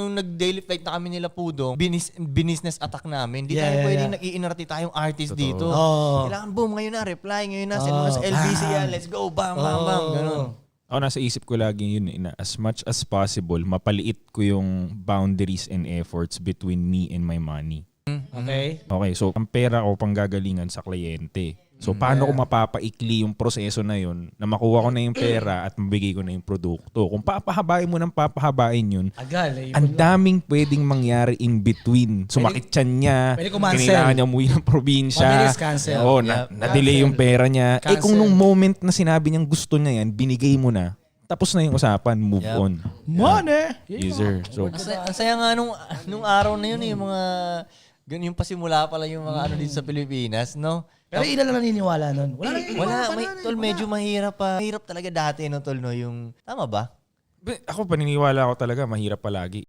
Nung nag-daily flight na kami nila Pudong, business attack namin. Hindi tayo pwedeng nag-iinarte tayong artist dito. Kailangan boom, ngayon na, reply, ngayon na, send mo na sa LBC yan, let's go, bam, bam, bam, ganun. Ako nasa isip ko lagi yun na as much as possible, mapaliit ko yung boundaries and efforts between me and my money. Okay. Okay, so ang pera ko panggagalingan sa kliyente. So paano ko mapapaikli yung proseso na yun na makuha ko na yung pera at mabigay ko na yung produkto. Kung papahabain mo ng papahabain yun, ang daming pwedeng mangyari in between. Sumakit siya niya, pwede kumancel. kailangan niya umuwi ng probinsya. Mabilis cancel. Oo, na-delay yung pera niya. Cancel. Kung nung moment na sinabi niyang gusto niya yan, binigay mo na. Tapos na yung usapan, move on. Money! User. So, Ang saya nga nung araw na yun, yung mga, yung pasimula pa lang yung mga ano dito sa Pilipinas, no? Pero ilan na naniniwala nun? Wala, tol, medyo mahirap pa. Mahirap talaga dati, no, tol, no? Yung, tama ba? ako paniniwala ko talaga, mahirap palagi.